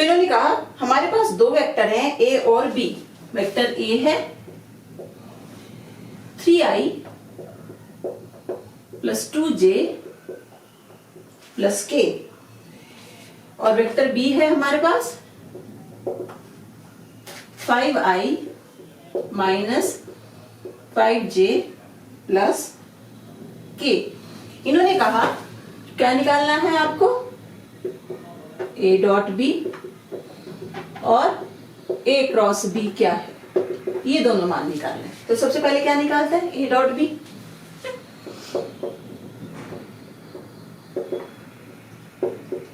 तो इन्होंने कहा हमारे पास दो वेक्टर हैं ए और बी। वेक्टर ए है 3i + 2j + k और वेक्टर बी है हमारे पास 5i - 5j + k। इन्होंने कहा क्या निकालना है आपको, a डॉट बी और a क्रॉस बी क्या है, ये दोनों मान निकालने हैं। तो सबसे पहले क्या निकालते हैं, a dot b.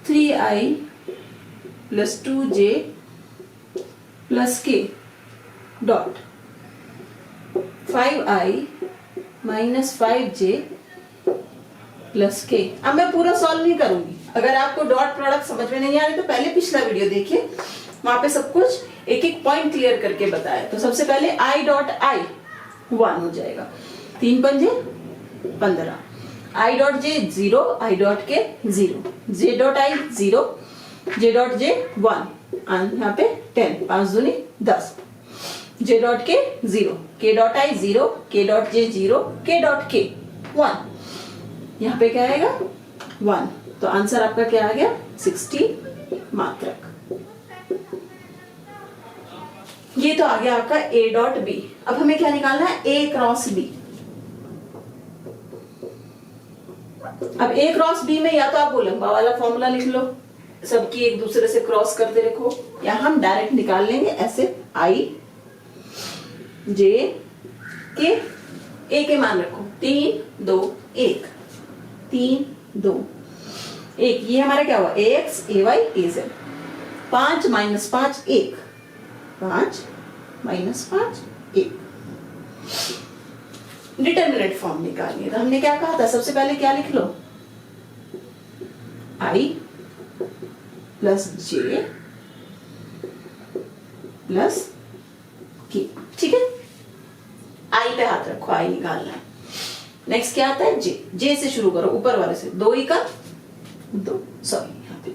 Three i + 2j + k dot 5i - 5j + k। अब मैं पूरा सॉल्व नहीं करूंगी, अगर आपको डॉट प्रोडक्ट समझ में नहीं आ रही तो पहले पिछला वीडियो देखिए, वहां पे सब कुछ एक एक पॉइंट क्लियर करके बताया। तो सबसे पहले i डॉट i 1 हो जाएगा, 3 पंजे 15, i dot j 0, i dot k 0, j dot i 0, j dot j 1, यहाँ पे 10, 5 दूनी 10, j dot k 0, k dot i 0, k dot j 0, k dot k 1, यहाँ पे क्या आएगा 1। तो आंसर आपका क्या आ गया 60 मात्रक। ये तो आ गया आपका a डॉट बी। अब हमें क्या निकालना है, a क्रॉस बी। अब a क्रॉस बी में या तो आप वो लंबा वाला फॉर्मूला लिख लो, सबकी एक दूसरे से क्रॉस करते रखो, या हम डायरेक्ट निकाल लेंगे ऐसे i j के a के मान रखो 3 2 1, 3 2 1, ये हमारा क्या हुआ ax ay az, 5 - 5 1, 5 - 5 1। Determinant form निकालिए। तो हमने क्या कहा था, सबसे पहले क्या लिख लो, i + j + k। ठीक है, i पे हाथ रखो, i निकालना है। नेक्स्ट क्या आता है, j से शुरू करो, ऊपर वाले से, 2 का 2, सॉरी यहाँ पे,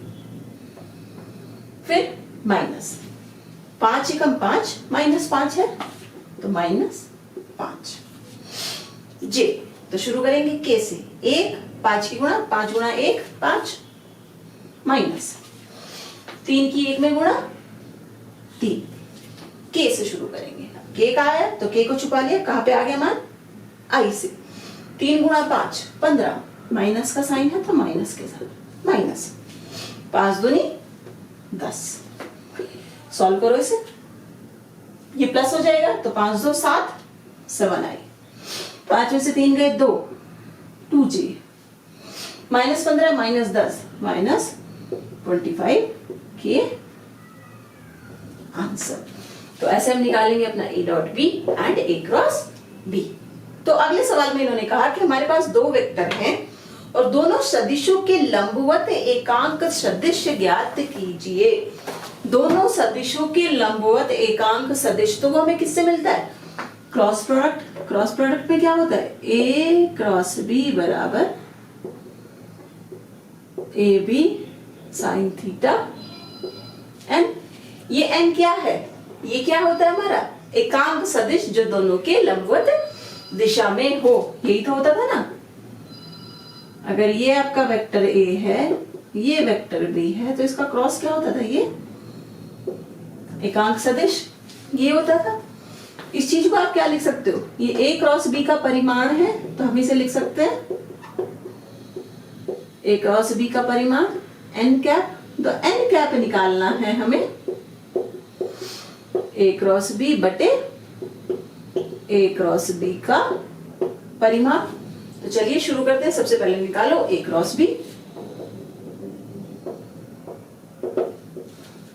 फिर माइनस 5 एकम 5, -5 है तो -5, j तो शुरू करेंगे k से, 1 5 की गुणा, 5 गुणा 1 5, माइनस 3 की 1 में गुणा 3, k से शुरू करेंगे। k का आया तो k को छुपा लिया, कहां पे आ गया मान, i से, 3 गुणा 5 15, माइनस का साइन है तो माइनस के साथ माइनस, 5 दूनी 10। सॉल्व करो इसे, ये प्लस हो जाएगा तो 5 2 7, 7i, 5 में से 3 गए 2, 2j, -15 - 10 -25 के आंसर। तो ऐसे हम निकालेंगे अपना a dot b and a cross b. तो अगले सवाल में इन्होंने कहा कि हमारे पास दो वेक्टर हैं और दोनों सदिशों के लंबवत एकांक सदिश ज्ञात कीजिए। दोनों सदिशों के लंबवत एकांक सदिश, तो वो हमें किससे मिलता है, क्रॉस प्रोडक्ट। क्रॉस प्रोडक्ट में क्या होता है, a क्रॉस b बराबर ab sin थीटा n। ये n क्या है, ये क्या होता है हमारा एकांक सदिश जो दोनों के लंबवत दिशा में हो, यही तो होता था ना। अगर ये आपका वेक्टर a है, ये वेक्टर b है, तो इसका क्रॉस क्या होता था, ये एकांक सदिश ये होता था। इस चीज को आप क्या लिख सकते हो, ये a क्रॉस b का परिमाण है, तो हम इसे लिख सकते हैं a क्रॉस b का परिमाण n कैप। तो n कैप निकालना है हमें a क्रॉस b बटे a क्रॉस b का परिमाण। तो चलिए शुरू करते हैं, सबसे पहले निकालो a क्रॉस b,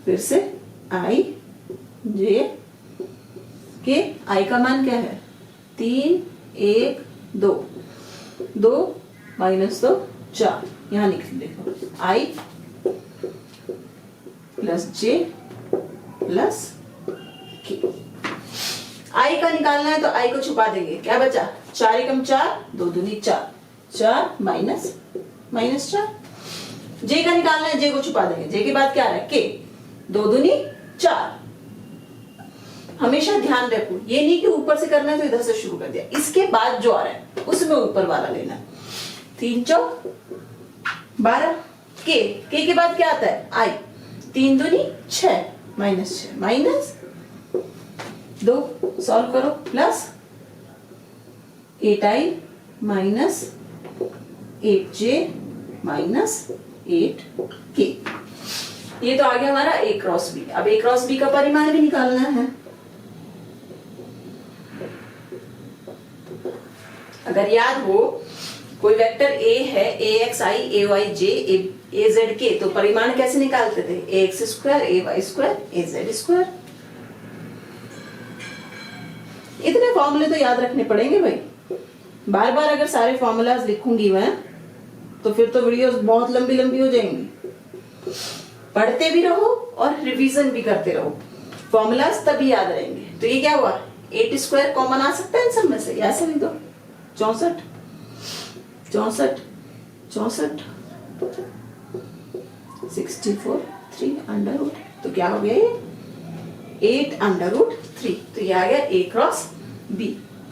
फिर से i j के i का मान क्या है 3 1 2, 2 - 2 4, यहां लिख देखो i + j + k। i का निकालना है तो i को छुपा देंगे, क्या बचा 4 एकम 4, 2 दूनी 4, 4 - -4। j का निकालना है, j को छुपा देंगे, j के बाद क्या आ रहा है k, 2 दूनी 4। हमेशा ध्यान रखो, ये नहीं कि ऊपर से करना है तो इधर से शुरू कर दिया, इसके बाद जो आ रहा है उसमें ऊपर वाला लेना है। 3 चौक 12, के बाद क्या आता है आई, 3 दूनी 6 माइनस 6 माइनस 2, सॉल्व करो, plus 8i minus 8j minus 8k। ये तो आ गया हमारा a क्रॉस b। अब a क्रॉस b का परिमाण भी निकालना है। अगर याद हो कोई वेक्टर a है, axi ayj azk, तो परिमाण कैसे निकालते थे, ax square ay square az square. इतने फॉर्मूले तो याद रखने पड़ेंगे भाई। बार बार अगर सारे फॉर्मूलाज लिखूंगी मैं तो फिर तो वीडियोस बहुत लंबी लंबी हो जाएंगी। पढ़ते भी रहो और रिवीजन भी करते रहो, फॉर्मूलाज तभी याद रहेंगे। तो ये क्या हुआ, 8 स्क्वायर कॉमन आ सकता है इन सब में से, ऐसे नहीं तो 64 64 64 64 3 अंडर रूट, तो क्या हो गया ये 8 अंडर रूट 3। तो ये आ गया a क्रॉस b।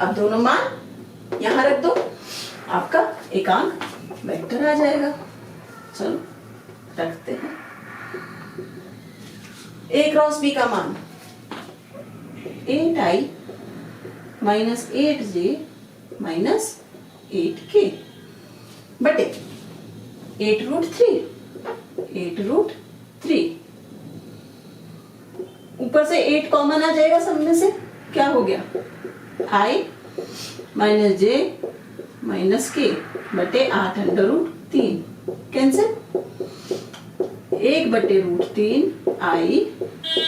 अब दोनों मान यहां रख दो, आपका एकांक वेक्टर आ जाएगा। चलो रखते हैं, a क्रॉस b का मान 8i minus 8j minus 8k बटे 8 रूट 3। ऊपर से 8 कॉमन आ जाएगा सब में से, क्या हो गया i minus j minus k बटे 8 अंडर रूट 3 कैंसिल, 1 बटे root 3 i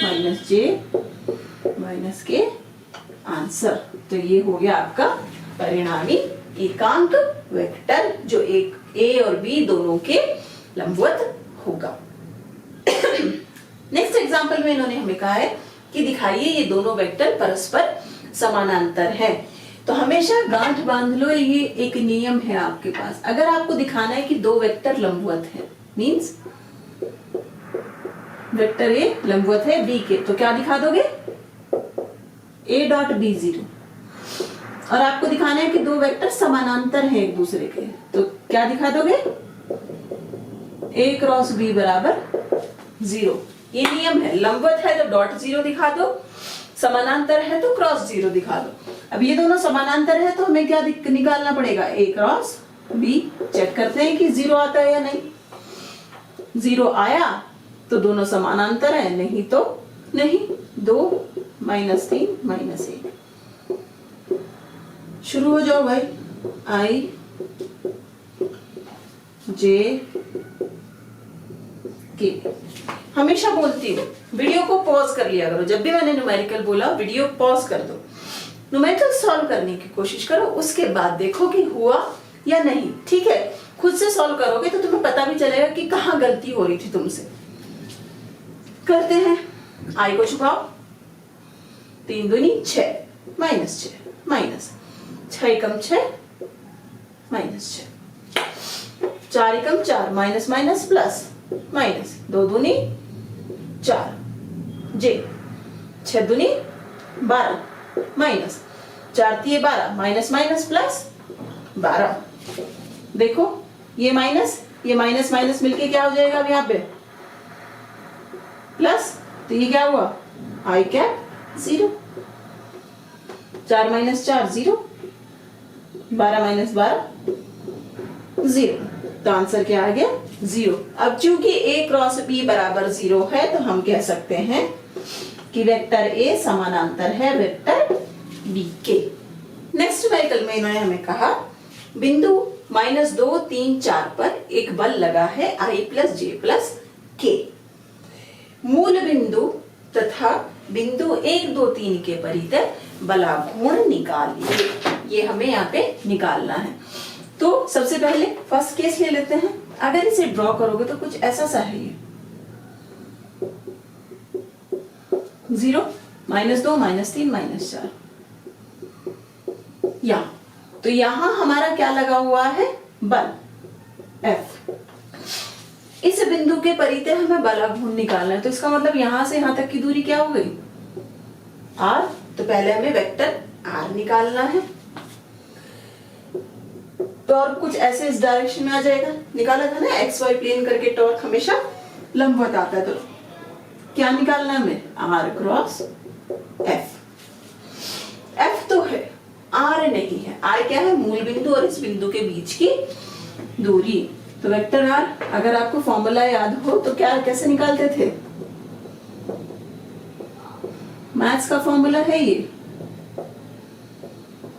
minus j minus k answer. तो ये हो गया आपका परिणामी एकांक वेक्टर जो एक a और b दोनों के लंबवत होगा। नेक्स्ट एग्जांपल में इन्होंने हमें कहा है कि दिखाइए ये दोनों वेक्टर परस्पर समानांतर हैं। तो हमेशा गांठ बांध लो, ये एक नियम है आपके पास। अगर आपको दिखाना है कि दो वेक्टर लंबवत हैं, मींस वेक्टर ए लंबवत है बी के, तो क्या दिखा दोगे a डॉट बी 0। और आपको दिखाना है कि दो वेक्टर समानांतर हैं एक दूसरे के, तो क्या दिखा दोगे a क्रॉस b बराबर 0। ये नियम है, लंबवत है तो डॉट 0 दिखा दो, समानांतर है तो क्रॉस 0 दिखा दो। अब ये दोनों समानांतर है तो हमें क्या निकालना पड़ेगा, a क्रॉस b। चेक करते हैं कि 0 आता है या नहीं। 0 आया तो दोनोண்ட் समानांतर है, नहीं तो नहीं। 2 माइनस 3 माइनस 1। शुरू हो जाओ भाई, i j k। हमेशा बोलती हूँ वीडियो को पॉज कर लिया करो, जब भी मैंने न्यूमेरिकल बोला वीडियो पॉज कर दो, न्यूमेरिकल सॉल्व करने की कोशिश करो, उसके बाद देखो कि हुआ या नहीं। ठीक है, खुद से सॉल्व करोगे तो तुम्हें पता भी चलेगा कि कहाँ गलती हो रही थी तुमसे। करते हैं, आई को छुपाओ, 3 दूनी 6 माइनस 6 माइनस 6 एकम 6 माइनस 6 4 एकम 4 माइनस माइनस प्लस माइनस 2 दूनी 4 जे 6 दूनी 12 माइनस 4 तिये 12 माइनस माइनस प्लस 12। देखो ये माइनस माइनस मिलके क्या हो जाएगा अब यहाँ पे प्लस, तो ये क्या हुआ आई कैप 0। 4 माइनस 4 0, 12 माइनस 12 0, तो आंसर क्या आ गया 0। अब चूंकि a क्रॉस b बराबर 0 है तो हम कह सकते हैं कि वेक्टर a समानांतर है वेक्टर b के। नेक्स्ट न्यूमेरिकल में इन्होंने हमें कहा बिंदु -2 3 4 पर एक बल लगा है i plus j plus k। मूल बिंदु तथा बिंदु 1 2 3 के परितः बलाघूर्ण निकालिए। ये हमें यहाँ पे निकालना है। तो सबसे पहले फर्स्ट केस ले लेते हैं। अगर इसे ड्रॉ करोगे तो कुछ ऐसा सा है, ये 0 -2 -3 -4 यहाँ। तो यहां हमारा क्या लगा हुआ है बल F। इस बिंदु के परितः हमें बलाघूर्ण निकालना है, तो इसका मतलब यहां से यहां तक की दूरी क्या हो गई, r। तो पहले हमें वेक्टर r निकालना है। टॉर्क कुछ ऐसे इस डायरेक्शन में आ जाएगा, निकाला था ना एक्स वाई प्लेन करके टॉर्क हमेशा लंबवत आता है। तो क्या निकालना है हमें, r क्रॉस f। f तो है, r नहीं है। r क्या है, मूल बिंदु और इस बिंदु के बीच की दूरी। तो वेक्टर r, अगर आपको फॉर्मूला याद हो तो क्या कैसे निकालते थे, मैथ्स का फॉर्मूला है ये,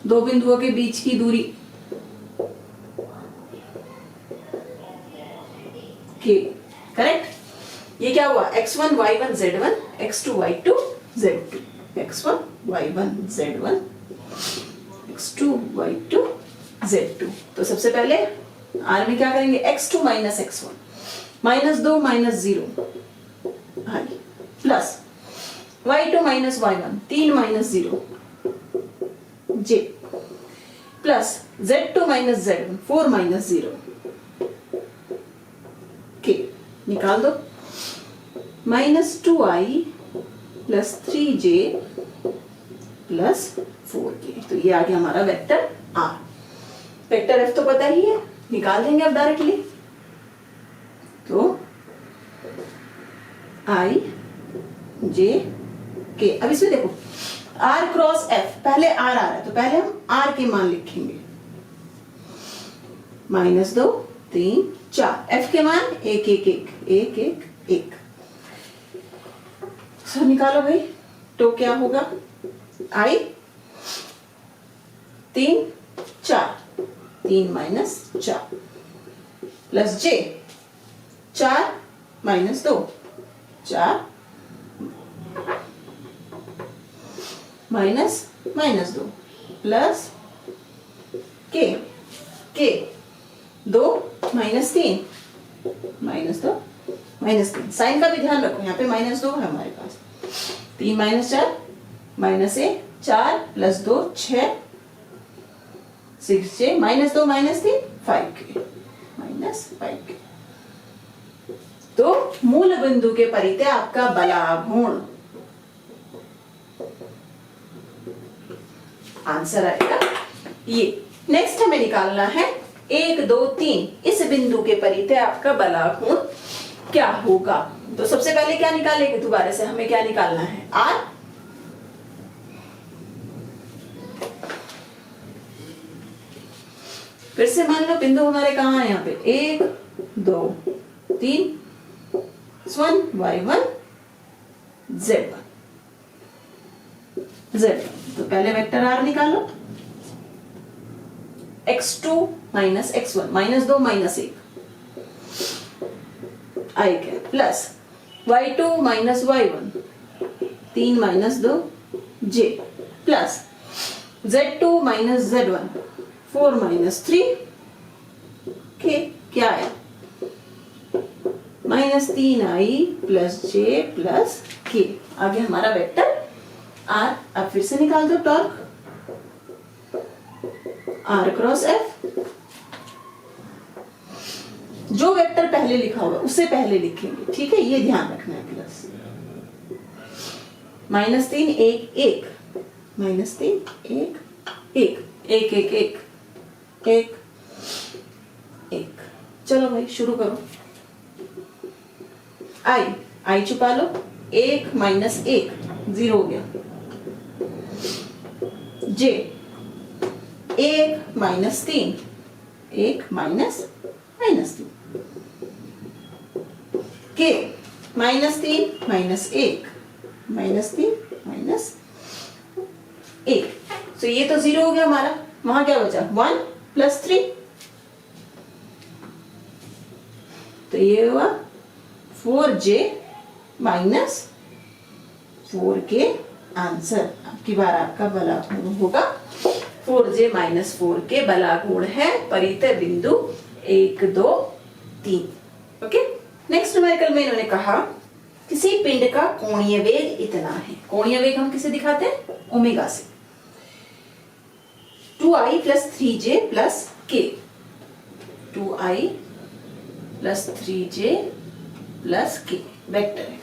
दो बिंदुओं के बीच की दूरी के, करेक्ट। ये क्या हुआ, x1 y1 z1 x2 y2 z2, x1 y1 z1 x2 y2 z2। तो सबसे पहले r में क्या करेंगे, x2 minus x1 minus 2 minus 0 plus y2 minus y1 3 minus 0 j plus z2 minus z1 4 minus 0 के। निकाल दो, minus 2i plus 3j plus 4k। तो ये आ गया हमारा वेक्टर r। वेक्टर f तो पता ही है, निकाल देंगे अब डायरेक्टली। तो i j k। अब इसमें देखो r क्रॉस f, पहले r आ रहा है तो पहले हम r के मान लिखेंगे, माइनस 2 3 4, f के मान 1 1 1 1 1 1। सो निकालो भाई, तो क्या होगा, i 3 4 3 minus 4 plus j 4 minus 2 4 minus minus 2 plus k 2 minus 3 minus 2 minus 3। Sign का भी ध्यान रखो, यहाँ पे माइनस 2 है हमारे पास। 3 minus 4 minus 1 4 plus 2 6 6j minus 2 minus 3 5k minus 5k। तो मूल बिंदु के परितः आपका बलाघूर्ण आंसर आएगा ये। नेक्स्ट हमें निकालना है 1 2 3, इस बिंदु के परितः आपका बलाघूर्ण क्या होगा। तो सबसे पहले क्या निकालेंगे, दोबारा से हमें क्या निकालना है, r। फिर से मान लो बिंदु हमारे कहाँ है, यहाँ पे 1 2 3 x1 y1 z1 z। तो पहले वेक्टर r निकालो, x2 minus x1 minus 2 minus 1 i के plus y2 minus y1 3 minus 2 j plus z2 minus z1 4 minus 3 k। क्या है, minus 3i plus j plus k। आगे हमारा वेक्टर r। अब फिर से निकाल दो टॉर्क, r क्रॉस f। जो वेक्टर पहले लिखा होगा उससे पहले लिखेंगे, ठीक है, ये ध्यान रखना है। Plus minus 3 1 1 minus 3 1 1 1 1 1 1 1। चलो भाई शुरू करो, आई छुपा लो, 1 माइनस 1 0 हो गया, j 1 minus 3 1 minus minus 3 k minus 3 minus 1 minus 3 minus 1। तो ये तो 0 हो गया हमारा, वहां क्या बचा 1 प्लस 3। तो ये हुआ 4j माइनस 4k आंसर। अब की बार आपका बलाघूर्ण होगा 4j माइनस 4k बलाघूर्ण है परितः बिंदु 1 2 3। ओके, नेक्स्ट न्यूमेरिकल में इन्होंने कहा किसी पिंड का कोणीय वेग इतना है। कोणीय वेग हम किसे दिखाते हैं, ओमेगा से। 2i plus 3j plus k, 2i plus 3j plus k vector है।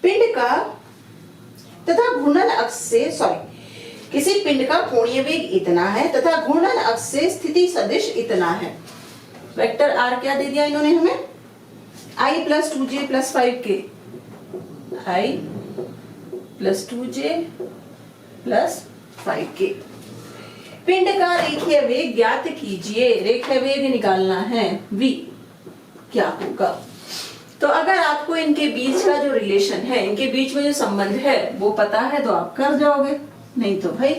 पिंड का तथा घूर्णन अक्ष से किसी पिंड का कोणीय वेग इतना है तथा घूर्णन अक्ष से स्थिति सदिश इतना है। वेक्टर r क्या दे दिया इन्होंने हमें, i plus 2j plus 5k, i plus 2j plus 5k। पिंड का रेखीय वेग ज्ञात कीजिए। रेखीय वेग निकालना है v, क्या होगा। तो अगर आपको इनके बीच का जो रिलेशन है, इनके बीच में जो संबंध है वो पता है तो आप कर जाओगे, नहीं तो भाई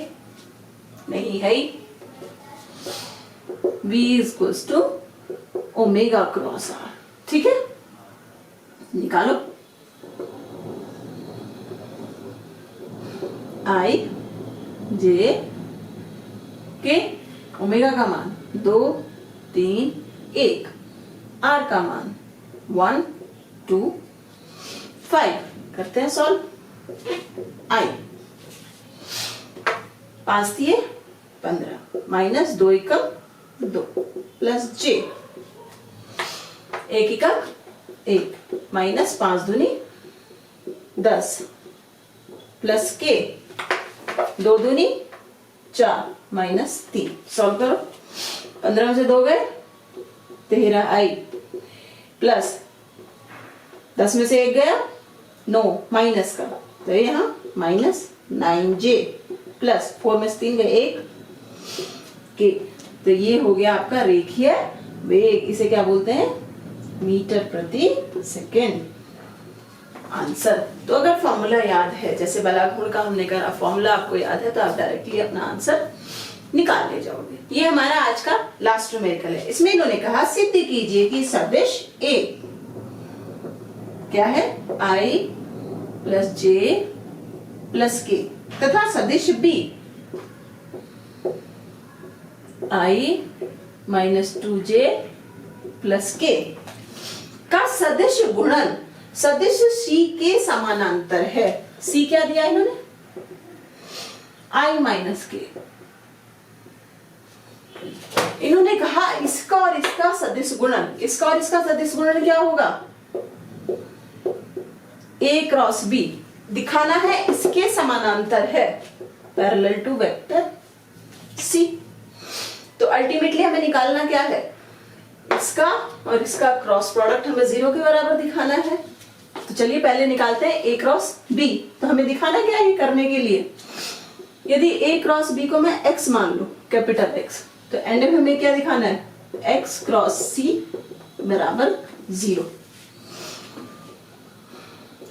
नहीं है। v equals to omega cross r, ठीक है, निकालो। i j के ओमेगा का मान 2 3 1, r का मान 1 2 5। करते हैं सॉल्व। i 5 दिए 15 माइनस 2 एकम 2 प्लस j 1 एकम 1 माइनस 5 दूनी 10 प्लस k 2 दूनी 4 माइनस 3। सॉल्व करो। 15 में से 2 गए 13 i प्लस 10 में से 1 गया 9 माइनस का, तो यहाँ माइनस 9j प्लस 4 में से 3 गए 1 के। तो ये हो गया आपका रेखीय वेग। इसे क्या बोलते हैं, मीटर प्रति सेकेंड। आंसर। तो अगर फॉर्मूला याद है, जैसे बलाघूर्ण का हमने करा, फॉर्मूला आपको याद है तो आप डायरेक्टली अपना आंसर निकाल ले जाओगे। ये हमारा आज का लास्ट न्यूमेरिकल है। इसमें इन्होंने कहा सिद्ध कीजिए कि सदिश A क्या है, I plus J plus K तथा सदिश B I minus 2J plus K का सदिश गुणन सदिश C के समानांतर है। C क्या दिया इन्होंने, I माइनस K। इन्होंने कहा इसका और इसका सदिश गुणन, इसका और इसका सदिश गुणन क्या होगा, A क्रॉस B दिखाना है, इसके समानांतर है, पैरेलल टू वेक्टर C। तो अल्टीमेटली हमें निकालना क्या है, इसका और इसका क्रॉस प्रोडक्ट हमें 0 के बराबर दिखाना है। तो चलिए पहले निकालते हैं A क्रॉस B। तो हमें दिखाना क्या है करने के लिए, यदि A क्रॉस B को मैं X मान लूं, कैपिटल X, तो एंड में हमें क्या दिखाना है, X क्रॉस C बराबर 0।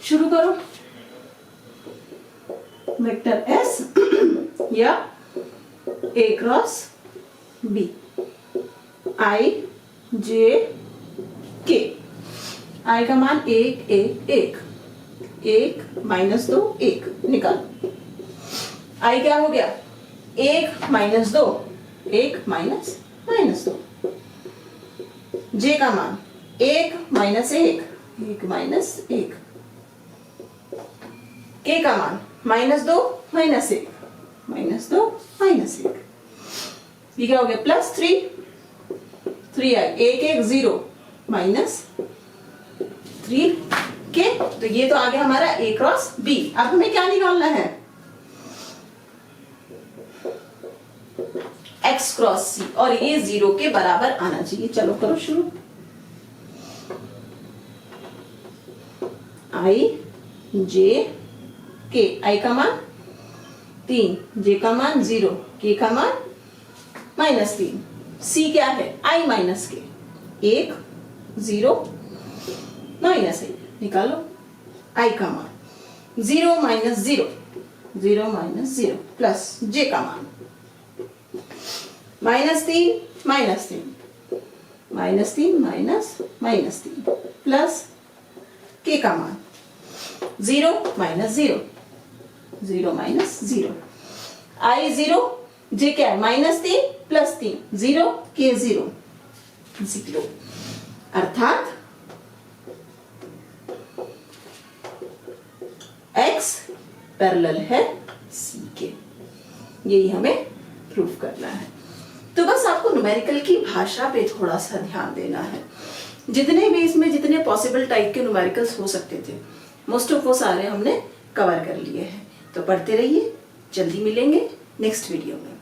शुरू करो। वेक्टर S या A cross B, I J K। I का मान 1 1 1 1 माइनस 2 1 निकालो। I क्या हो गया, 1 माइनस 2 1 माइनस माइनस 2। J का मान 1 माइनस 1 1 माइनस 1। K का मान माइनस 2 माइनस 1 माइनस 2 माइनस 1। ये क्या हो गया, प्लस 3 आई 1 1 0 माइनस 3 के। तो ये तो आ गया हमारा A क्रॉस B। अब हमें क्या निकालना है, X क्रॉस C, और ये 0 के बराबर आना चाहिए। चलो करो शुरू। I J K, I का मान 3, J का मान 0, K का मान माइनस 3, C क्या है, I माइनस K, 1 0 माइनस 1 निकालो। I का मान 0 माइनस 0 0 माइनस 0 प्लस J का मान minus 3 minus 3 minus 3 minus minus 3 plus K का मान 0 माइनस 0 0 माइनस 0। I 0, J क्या है, माइनस 3 प्लस 3 0, K 0 0। अर्थात X पैरेलल है C के। यही हमें प्रूफ करना है। तो बस आपको न्यूमेरिकल की भाषा पे थोड़ा सा ध्यान देना है। जितने भी इसमें जितने पॉसिबल टाइप के न्यूमेरिकल्स हो सकते थे, मोस्ट ऑफ वो सारे हमने कवर कर लिए हैं। तो पढ़ते रहिए, जल्दी मिलेंगे नेक्स्ट वीडियो में।